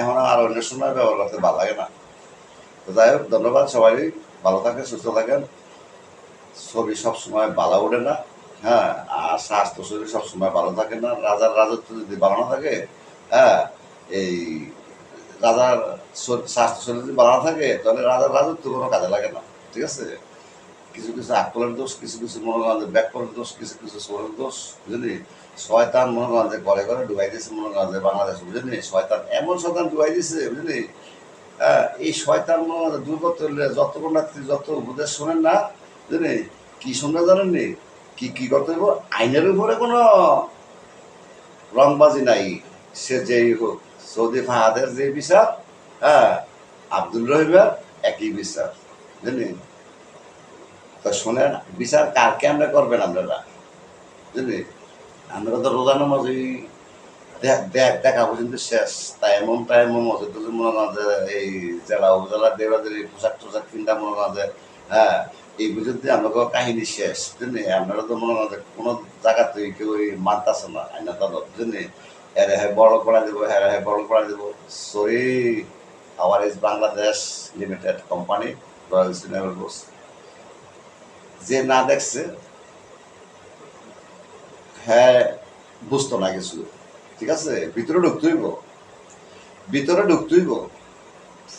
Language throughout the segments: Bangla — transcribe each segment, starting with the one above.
এখন আর অন্য সময় ব্যবহার করতে ভালো লাগে না। তো যাই হোক, ধন্যবাদ সবাই। ভালো থাকেন, সুস্থ থাকেন। ছবি সবসময় ভালো ওঠে না। হ্যাঁ, আর স্বাস্থ্য শরীর সবসময় ভালো থাকে না। রাজার রাজত্ব যদি ভালো না থাকে, হ্যাঁ, এই রাজার স্বাস্থ্য শরীর যদি ভালো না থাকে, তাহলে রাজার রাজত্ব কোনো কাজে লাগে না। ঠিক আছে? কিছু কিছু আকলের দোষ, কিছু কিছু মনে করেন যে ব্যাকরণের দোষ, কিছু কিছু সোরের দোষ, বুঝলি? শয়তান মনে করেন যে ঘরে ঘরে ডুবাই দিয়েছে, মনে করেন যে বাংলাদেশ, বুঝলি? শয়তান এমন শয়তান ডুবাই দিয়েছে, বুঝলি? হ্যাঁ, এই শয়তান মনে করেন যে দূর করতে হলে যতক্ষণ রাত্রি যত উপদেশ শোনেন না, বুঝলি? কি শুনতে জানেননি? কি করতে হইব? আইনের উপরে কোনো রংবাজি নাই। সে যেই হোক, সৌদি ফাহাদের যে বিচার, হ্যাঁ, আব্দুল রহিমের একই বিচার, বুঝলি? তো শোনেন, বিচার কার কেমনে করবেন আপনারা, বুঝলি? আমরা তো রোজা নামাজ ওই দেখা পর্যন্ত শেষ। তাই এমন মজা তো মনে করেন যে এই জেলা উপজেলা দেওয়াদের পোশাক টোশাক কিনতে মনে করেন যে, হ্যাঁ, এই পর্যন্ত আমাকে কাহিনী শেষ, বুঝলি? আপনারা তো মনে করেন যে কোনো জায়গাতে কেউ মানতেছে না, আইনা তাদের, বুঝলি? এরে হ্যাঁ বড় করা দেবো, হ্যাঁ হ্যাঁ বড় করা দেবো। Sorry, our is Bangladesh limited company, royal cinema বোস। যে না দেখছে, হ্যাঁ, বুঝতো না কিছু। ঠিক আছে? ভিতরে ঢুকতে হইব, ভিতরে ঢুকতে হইব,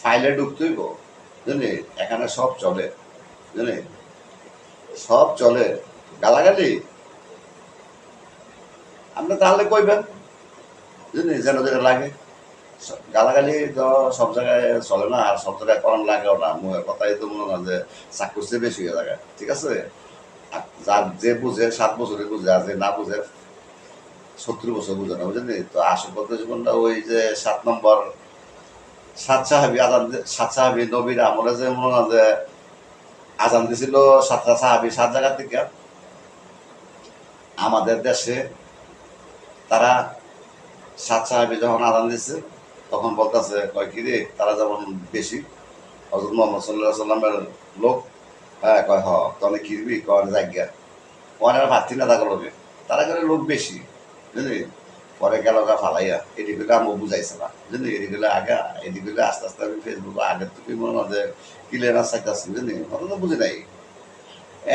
ফাইলে ঢুকতে হইব, বুঝলি? এখানে সব চলে, বুঝলি? সব চলে। গালাগালি আপনি তাহলে কইবেন, বুঝলি? যেন যেন লাগে। গালাগালি তো সব জায়গায় চলে না, আর সব জায়গায় করার লাগেও না। মুখের কথাই তো মনে হয় যে চাক্ষুষ চেয়ে বেশি হয়ে যায়। ঠিক আছে? আর যার যে বুঝে 7 বছরে বুঝে, আর যে না বুঝে 70 বছর বুঝে না, বুঝলি? তো আসল কথা জীবনটা ওই যে 7 নম্বর সাত সাহাবি আজান, সাত সাহাবি নবীর আমলে যে মনে হয় যে আজান দিছিল 7টা সাহাবি 7 জায়গা থেকে। আমাদের দেশে তারা 7 সাহাবি যখন আজান দিচ্ছে, তখন বলতেছে কয় কি রে, তারা যেমন বেশি হযরত মুহাম্মদ সাল্লাল্লাহু আলাইহি সাল্লামের লোক, হ্যাঁ, কয় হ তনে কিরবি কয় জায়গা ওনার ভাতৃ না থাকো লোকে, তারা করে লোক বেশি, বুঝলি? পরে গেল গা ফালাইয়া এদিকে আমি বুঝাইছে না, বুঝলি? এদিকে আগা, এদিকে আস্তে আস্তে আমি ফেসবুক আগের থেকে মনে হয় যে ক্লিয়ার চাইতেছি, বুঝলি? অত তো বুঝি নাই।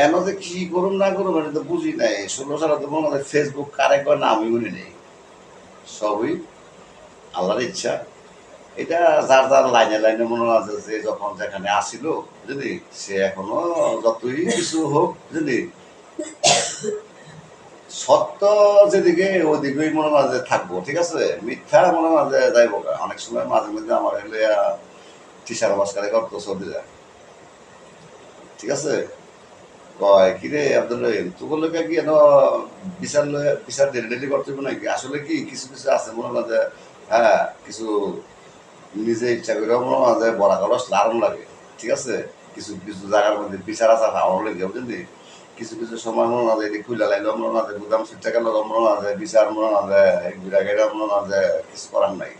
এন যে কি করুন না করুন এটা তো বুঝি নাই। 16 সালে তো মনে হয় ফেসবুক কারে কয় না আমি বুঝি নেই। সবই আল্লাহর ইচ্ছা। এটা যার যার লাইনে লাইনে মনে হয় যে যখন যেখানে আসিল, বুঝলি? সে এখনো যতই কিছু হোক, বুঝলি? সত্য যেদিকে ওদিকেই মনে হয় যে থাকবো। ঠিক আছে? মিথ্যা মনে হয় যে যাইবো গা। অনেক সময় মাঝে মধ্যে আমার এলে টিচার বাসকারে করতো সৌদিরা। ঠিক আছে? কয় কিরে আব্দুল রহিম তোর লোকে কি এন বিচার ডেলি ডেলি করতে হবে নাকি? আসলে কি কিছু কিছু আছে মনে হয় যে, হ্যাঁ, কিছু নিজে ইচ্ছা করে মনে হয় যে বড়া কলস দারুণ লাগে। ঠিক আছে? কিছু কিছু জায়গার মধ্যে বিচার আচার ভালো লাগে, বুঝলি? কিছু কিছু সময় মনে হয় যে এটি খুলে লাইলেও মনে হয় যে গুদাম সুইচটা গেল মনে হয় যে বিচার মনে হয় যে ঘুরা গেলে মনে হয় যে কিছু করার নাই।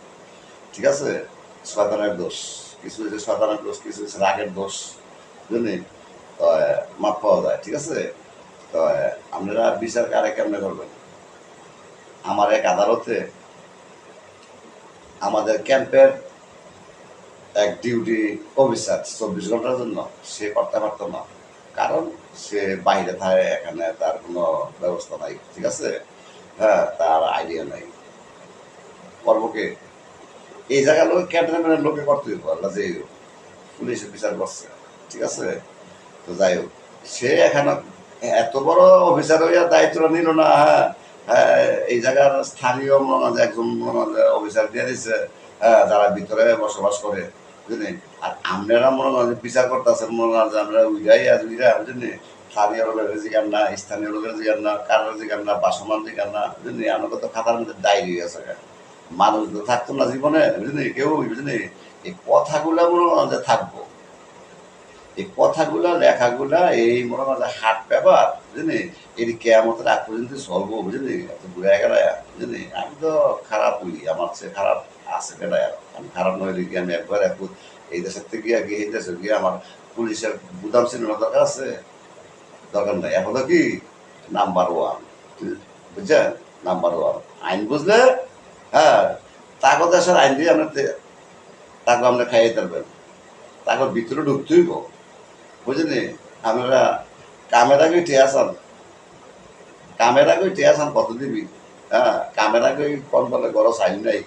ঠিক আছে? শয়তানের দোষ। কিছু কিছু শয়তানের দোষ, কিছু কিছু রাগের দোষ, বুঝলি? তো মাপ পাওয়া যায়। ঠিক আছে? তো আপনারা বিচার কারে কেমনে করবেন? আমার এক আদালতে আমাদের ক্যাম্পের এক ডিউটি অফিসার 24 ঘন্টার জন্য সে করতে পারতো না। কারণ সে বাইরে থাকে, এখানে তার কোনো ব্যবস্থা নাই। ঠিক আছে? হ্যাঁ, তার আইডিয়া নাই। কর্মকে এই জায়গার লোক ক্যান্টনমেন্টের লোকে করতে হইব, আল্লাহ যে পুলিশ বিচার করছে। ঠিক আছে? তো যাই হোক, সে এখানে এত বড় অফিসার হইয়া দায়িত্ব নিল না। হ্যাঁ, হ্যাঁ, এই জায়গার স্থানীয় মনে হয় যে একজন মনে হয় যে অফিসার দিয়ে দিচ্ছে, হ্যাঁ, যারা ভিতরে বসবাস করে, বুঝলি? আর আপনারা মনে হয় যে বিচার করতেছেন, মনে হয় যে আমরা উইরাই আজ উইরা, বুঝলি? স্থানীয় লোকের জিগান না, স্থানীয় লোকের জিগান না, কারোর জিগান না, বাসমান জিগান না, বুঝলি? আমাকে তো খাতার মধ্যে ডায়েরি আছে। মানুষ তো থাকতো না জীবনে, বুঝলি? কেউ, বুঝলি? এই কথাগুলা মনে হয় যে থাকবো, এই কথাগুলা লেখাগুলা এই মনে হয় হাট পেপার, বুঝলি? এর কেয়ামতের আগ পর্যন্ত চলবো, বুঝলি? এত ঘুরে গেল, বুঝলি? আমি তো খারাপ হই, আমার চেয়ে খারাপ আছে কেনা। আমি খারাপ নইলে কি আমি একবার এই দেশের থেকে গিয়ে এই দেশে গিয়ে আমার পুলিশের গুদাম চিনানোর দরকার আছে? দরকার নাই। এখন তো কি নাম্বার ওয়ান, বুঝছেন? নাম্বার ওয়ান আইন বুঝলে, হ্যাঁ, তাকে দেশের আইন দিয়ে আমরা তাকে আমরা খাইয়ে পারবেন, তাকে ভিতরে ঢুকতেই বুঝলি। আমরা কামের আগে টিয়া আসান, কামের আগে টিয়া আসান কত দিবি? হ্যাঁ, কামের আগে কোন বলে গরো সাইন নাই।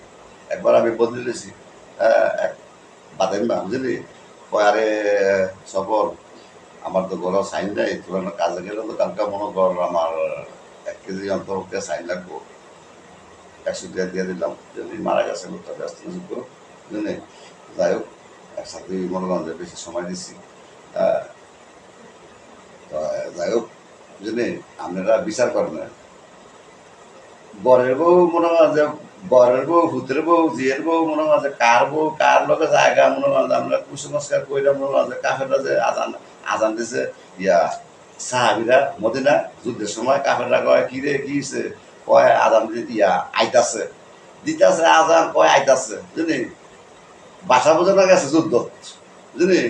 একবার আমি বদলে দিয়েছি, হ্যাঁ, বাদেন না বুঝলি। আরে সফর, আমার তো গরো সাইন নাই, তোর কাজে গেলে তো কালকে মনে কর আমার 1 কেজি অন্তর্ভুক্ত সাইন লাগবো, 100 টাকা দিয়ে দিলাম, যদি মারা গেছে লোকটা ব্যস্ত বুঝলি। যাই হোক, একসাথে মনে করেন যে বেশি সময় দিচ্ছি। তো যাই হোক বুঝলি, আপনারা বিচার করেন না। বরের বউ মনে হয় যে, বরের বউ, ভূতের বউ, জিয়ের বউ মনে হয় যে কার বউ কার লগে জায়গা মনে হয় যে আমরা কুসংস্কার কইরা মনে হয় যে কাফেররা যে আজান আজান দিছে ইয়া সাহাবিরা মদিনা যুদ্ধের সময় কাফেররা কয় কি রে কি হইছে, কয় আজান ইয়া আইতাছে, দিতাছে আজান, কয় আইতাছে বুঝলি। বাসা বোঝানো গেছে যুদ্ধ বুঝলি,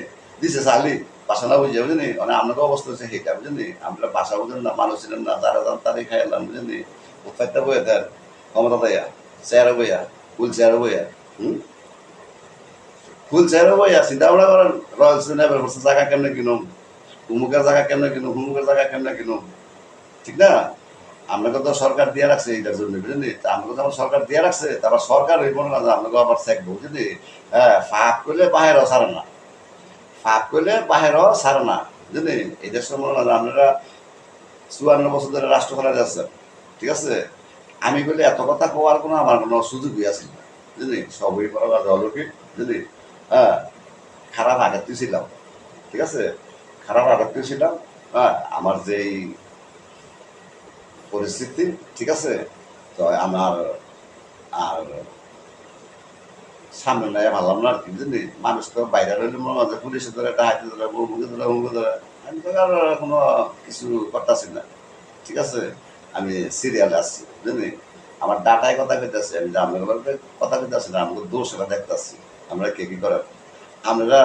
দিছে চালি বাসা না বুঝে বুঝলি। মানে আপনাকে অবস্থা হচ্ছে সেইটা বুঝলি। আমরা বাসা বুঝেন না, মানুষ ছিলেন না, যারা যান তারাই খাইলাম বুঝলি। উৎপাইতে বইয়া দেন ক্ষমতা দেয়া চেয়ারে বইয়া, ফুল চেয়ারে বইয়া, ফুল চেয়ারে বইয়া চিন্তা ভাবনা করেন রয়্যাল সিনেমা বসে জায়গা কেমনে কিনুম, হুমুকের জায়গা কেমনে কিনুম, হুমুকের জায়গা কেমনে কিনুম, ঠিক না। আপনাকে তো সরকার দিয়ে রাখছে এইটার জন্য বুঝলি। আমাকে যখন সরকার দিয়ে রাখছে, তারপর সরকার ওই মনে করেন আপনাকে আবার চেকবো বুঝলি। হ্যাঁ, ফাঁক করলে বাহিরও ছাড়ে না, ফাঁক করলে বাহিরও ছাড়ে না বুঝলি। এই দেশের মনে করেন আপনারা 54 বছর ধরে রাষ্ট্র চালাই যাচ্ছেন, ঠিক আছে। আমি বলি এত কথা কোয়ার কোনো আমার কোনো সুযোগই আছে না বুঝলি। সবই বড় অলৌকিক বুঝলি। হ্যাঁ, খারাপ আগের ছিলাম, ঠিক আছে, খারাপ আগের ছিলাম। হ্যাঁ, আমার যেই পরিস্থিতি, ঠিক আছে। তো আমার আর সামনে নাই ভাবলাম না আর কি বুঝলি। মানুষ তো বাইরে রইলে মনে হয় পুলিশে ধরে ডাহাইতে ধরে মুখে ধরে মুখে ধরে, আমি তো আর কোনো কিছু করতেছি না, ঠিক আছে। আমি সিরিয়ালে আসছি বুঝলি। আমার ডাটায় কথা কইতেছি, আমি আপনাদের কথা কইতেছি না, আমাকে দোষ এটা দেখতেছি। আমরা কে কি করেন, আপনারা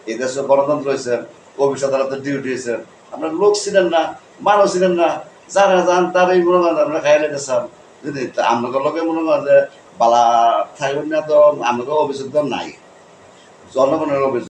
এই দেশে গণতন্ত্র হয়েছেন, অফিস আদালতে ডিউটি হয়েছেন, আপনার লোক ছিলেন না, মানুষ ছিলেন না, যারা যান তারই মনে করেন আমরা খাই লেগেছেন বুঝলি। আপনাদের লোকে মনে করেন যে বালা থাকবেন না, তো আমাকে অভিযোগ নাই, জনগণের অভিযোগ।